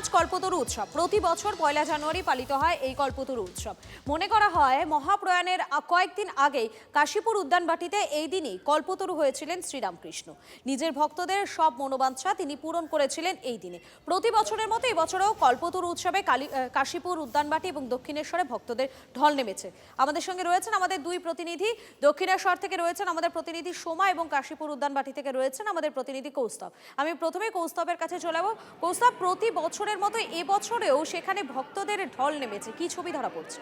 আজ কল্পতরু উৎসব। প্রতি বছর 1 জানুয়ারি পালিত হয় এই কল্পতরু উৎসব। মনে করা হয় মহাপ্রয়াণের কয়েকদিন আগেই কাশীপুর উদ্যানবাটিতে এই দিনই কল্পতরু হয়েছিলেন শ্রীরামকৃষ্ণ। নিজের ভক্তদের সব মনোবাঞ্ছা তিনি পূরণ করেছিলেন এই দিনে। প্রতি বছরের মতো এবছরেও কল্পতরু উৎসবে কাশীপুর উদ্যানবাটি এবং দক্ষিণেশ্বরে ভক্তদের ঢল নেমেছে। আমাদের সঙ্গে রয়েছেন আমাদের দুই প্রতিনিধি। দক্ষিণেশ্বর থেকে রয়েছেন আমাদের প্রতিনিধি সোমা এবং কাশীপুর উদ্যানবাটি থেকে রয়েছেন আমাদের প্রতিনিধি কৌস্তব। আমি প্রথমে কৌস্তবের কাছে চলে যাব। কৌস্তব, প্রতি বছরের মতো এবছরেও সেখানে ভক্তদের ঢল নেমেছে, কি ছবি ধরা পড়ছে?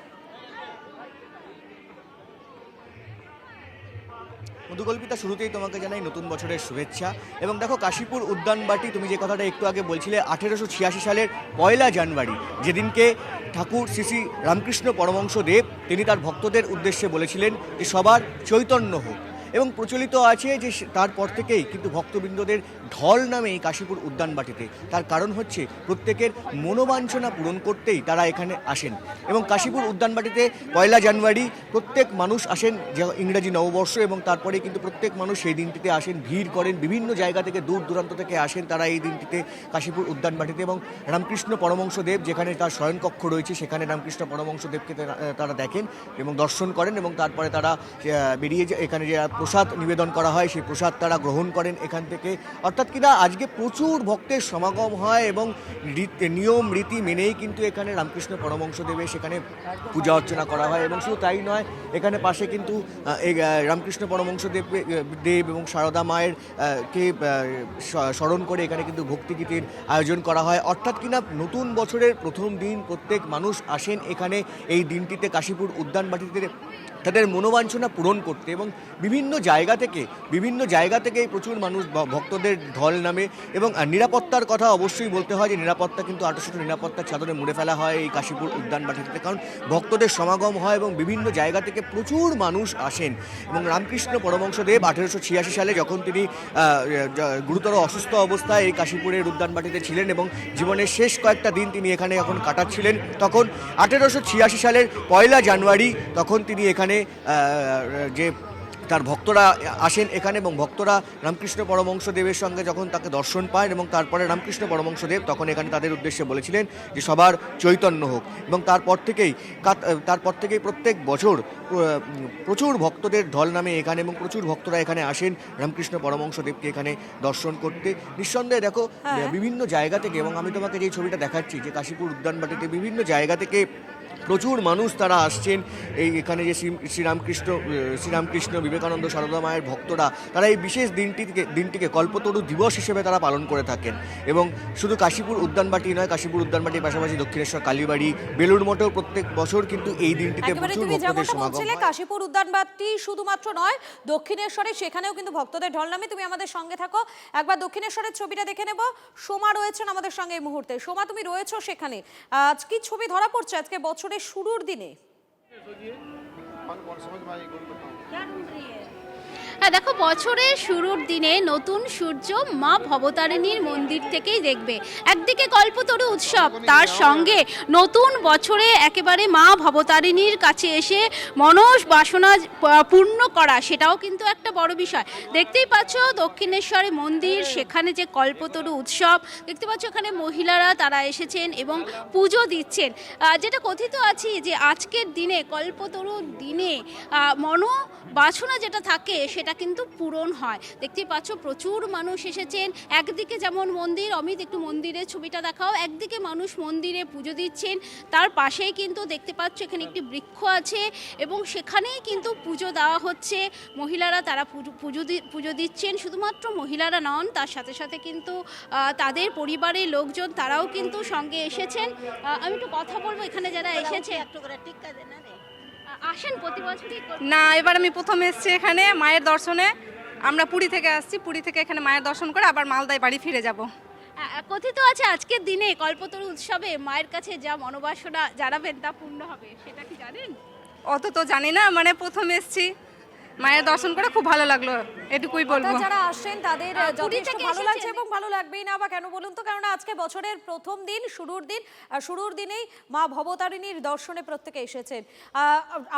মধুকল্পিতা, শুরুতেই তোমাকে জানাই নতুন বছরের শুভেচ্ছা। এবং দেখো, কাশীপুর উদ্যানবাটি, তুমি যে কথাটা একটু আগে বলছিলে, 1886 সালের 1 জানুয়ারি, যেদিনকে ঠাকুর শ্রী শ্রী রামকৃষ্ণ পরমহংসদেব তিনি তার ভক্তদের উদ্দেশ্যে বলেছিলেন যে সবার চৈতন্য হোক। এবং প্রচলিত আছে যে তারপর থেকেই কিন্তু ভক্তবৃন্দদের ঢল নামে এই কাশীপুর উদ্যানবাটিতে। তার কারণ হচ্ছে প্রত্যেকের মনোবাঞ্ছনা পূরণ করতেই তারা এখানে আসেন। এবং কাশীপুর উদ্যানবাটিতে 1 জানুয়ারি প্রত্যেক মানুষ আসেন, যে ইংরেজি নববর্ষ, এবং তারপরে কিন্তু প্রত্যেক মানুষ সেই দিনটিতে আসেন, ভিড় করেন, বিভিন্ন জায়গা থেকে দূর দূরান্ত থেকে আসেন তারা এই দিনটিতে কাশীপুর উদ্যানবাটিতে। এবং রামকৃষ্ণ পরমহংসদেব যেখানে তার শয়নকক্ষ রয়েছে, সেখানে রামকৃষ্ণ পরমহংসদেবকে তারা দেখেন এবং দর্শন করেন, এবং তারপরে তারা বেরিয়ে এখানে যে প্রসাদ নিবেদন করা হয় সেই প্রসাদ তারা গ্রহণ করেন এখান থেকে। অর্থাৎ কিনা আজকে প্রচুর ভক্তের সমাগম হয় এবং নিয়ম রীতি মেনেই কিন্তু এখানে রামকৃষ্ণ পরমহংসদেবের সেখানে পূজা অর্চনা করা হয়। এবং শুধু তাই নয়, এখানে পাশে কিন্তু রামকৃষ্ণ পরমহংসদেব দেব এবং সারদা মায়ের কে স্মরণ করে এখানে কিন্তু ভক্তিগীতির আয়োজন করা হয়। অর্থাৎ কিনা নতুন বছরের প্রথম দিন প্রত্যেক মানুষ আসেন এখানে এই দিনটিতে কাশীপুর উদ্যানবাটিতে তাদের মনোবাঞ্ছনা পূরণ করতে। এবং বিভিন্ন জায়গা থেকে প্রচুর মানুষ ভক্তদের ঢল নামে। এবং নিরাপত্তার কথা অবশ্যই বলতে হয় যে নিরাপত্তা কিন্তু 800টা নিরাপত্তার চাদরে মুড়ে ফেলা হয় এই কাশীপুর উদ্যানবাটিতে, কারণ ভক্তদের সমাগম হয় এবং বিভিন্ন জায়গা থেকে প্রচুর মানুষ আসেন। এবং রামকৃষ্ণ পরমহংসদেব 1886 সালে যখন তিনি গুরুতর অসুস্থ অবস্থায় এই কাশীপুরের উদ্যানবাটিতে ছিলেন এবং জীবনের শেষ কয়েকটা দিন তিনি এখানে এখন কাটাচ্ছিলেন, তখন 1886 সালের 1 জানুয়ারি তখন তিনি এখানে যে তার ভক্তরা আসেন এখানে, এবং ভক্তরা রামকৃষ্ণ পরমহংসদেবের সঙ্গে যখন তাকে দর্শন পান, এবং তারপরে রামকৃষ্ণ পরমহংসদেব তখন এখানে তাদের উদ্দেশ্যে বলেছিলেন যে সবার চৈতন্য হোক। এবং তারপর থেকেই প্রত্যেক বছর প্রচুর ভক্তদের ঢল নামে এখানে, এবং প্রচুর ভক্তরা এখানে আসেন রামকৃষ্ণ পরমহংসদেবকে এখানে দর্শন করতে। নিঃসন্দেহে দেখো, বিভিন্ন জায়গা থেকে, এবং আমি তোমাকে যে ছবিটা দেখাচ্ছি যে কাশীপুর উদ্যানবাটিতে বিভিন্ন জায়গা থেকে প্রচুর মানুষ তারা আসছেন এখানে, যে শ্রীরামকৃষ্ণ বিবেকানন্দ সারদা মায়ের ভক্তরা তারা এই বিশেষ দিনটিকে কল্পতরু দিবস হিসেবে তারা পালন করে থাকেন। এবং শুধু কাশীপুর উদ্যানবাটি নয়, কাশীপুর উদ্যানবাটির পাশাপাশি দক্ষিণেশ্বর, কালীবাড়ি, বেলুড় মঠেও প্রত্যেক বছর কিন্তু এই দিনটিতে প্রচুর ভক্তদের সমাগম হয়। কাশীপুর উদ্যানবাটি শুধুমাত্র নয়, দক্ষিণেশ্বরে সেখানেও কিন্তু ভক্তদের ঢল নামে। তুমি আমাদের সঙ্গে থাকো, একবার দক্ষিণেশ্বরের ছবিটা দেখে নেব। সোমা রয়েছেন আমাদের সঙ্গে এই মুহূর্তে। সোমা, তুমি রয়েছো সেখানে, আজ কি ছবি ধরা পড়ছে আজকে বছরের শুরুর দিনে? হ্যাঁ দেখো, বছরের শুরুর দিনে নতুন সূর্য মা ভবতারিণীর মন্দির থেকেই দেখবে। একদিকে কল্পতরু উৎসব, তার সঙ্গে নতুন বছরে একেবারে মা ভবতারিণীর কাছে এসে মনস বাসনা পূর্ণ করা, সেটাও কিন্তু একটা বড় বিষয়। দেখতেই পাচ্ছ দক্ষিণেশ্বরে মন্দির, সেখানে যে কল্পতরু উৎসব দেখতে পাচ্ছ, এখানে মহিলারা তারা এসেছেন এবং পুজো দিচ্ছেন। যেটা কথিত আছে যে আজকের দিনে কল্পতরুর দিনে মনোবাসনা যেটা থাকে সেটা কিন্তু পূরণ হয়। দেখতেই পাচ্ছ প্রচুর মানুষ এসেছেন। একদিকে যেমন মন্দির, অমিত একটু মন্দিরের ছবিটা দেখাও, একদিকে মানুষ মন্দিরে পুজো দিচ্ছেন, তার পাশেই কিন্তু দেখতে পাচ্ছ এখানে একটি বৃক্ষ আছে এবং সেখানেই কিন্তু পুজো দেওয়া হচ্ছে। মহিলারা তারা পুজো দিচ্ছেন। শুধুমাত্র মহিলারা নন, তার সাথে সাথে কিন্তু তাদের পরিবারের লোকজন তারাও কিন্তু সঙ্গে এসেছেন। আমি একটু কথা বলবো এখানে যারা এসেছে। আসেন প্রতি বছরই? না, এবার আমি প্রথম এসেছি এখানে মায়ের দর্শনে। আমরা পুরী থেকে আসছি, পুরী থেকে এখানে মায়ের দর্শন করে আবার মালদায় বাড়ি ফিরে যাব। কথিত আছে আজকের দিনে কল্পতরু উৎসবে মায়ের কাছে যা মনোবাসনা জানাবেন তা পূর্ণ হবে, সেটা কি জানেন? অত তো জানি না, মানে প্রথম এসেছি, মায়ের দর্শন করে খুব ভালো লাগলো, এটুকুই বলবো। অর্থাৎ যারা আসছেন তাদের পুরী যথেষ্ট থেকে ভালো এসেছেন। লাগছে এবং ভালো লাগবেই না বা কেন বলুন তো, কারণ আজকে বছরের প্রথম দিন, শুরুর দিন, আর শুরুর দিনেই মা ভবতারিণীর দর্শনে প্রত্যেকে এসেছেন।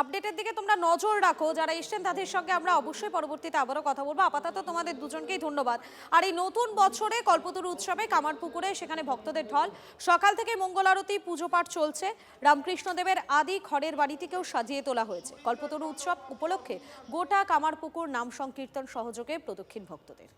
আপডেটের দিকে তোমরা নজর রাখো, যারা এসছেন তাদের সঙ্গে আমরা অবশ্যই পরবর্তীতে আবারও কথা বলবো। আপাতত তোমাদের দুজনকেই ধন্যবাদ। আর এই নতুন বছরে কল্পতরু উৎসবে কামারপুকুরে সেখানে ভক্তদের ঢল, সকাল থেকে মঙ্গল আরতি, পুজো পাঠ চলছে। রামকৃষ্ণদেবের আদি খড়ের বাড়িটিকেও সাজিয়ে তোলা হয়েছে। কল্পতরু উৎসব উপলক্ষে গোটা কামারপুকুর নাম সংকীর্তন সহযোগে প্রদক্ষিণ ভক্তদের।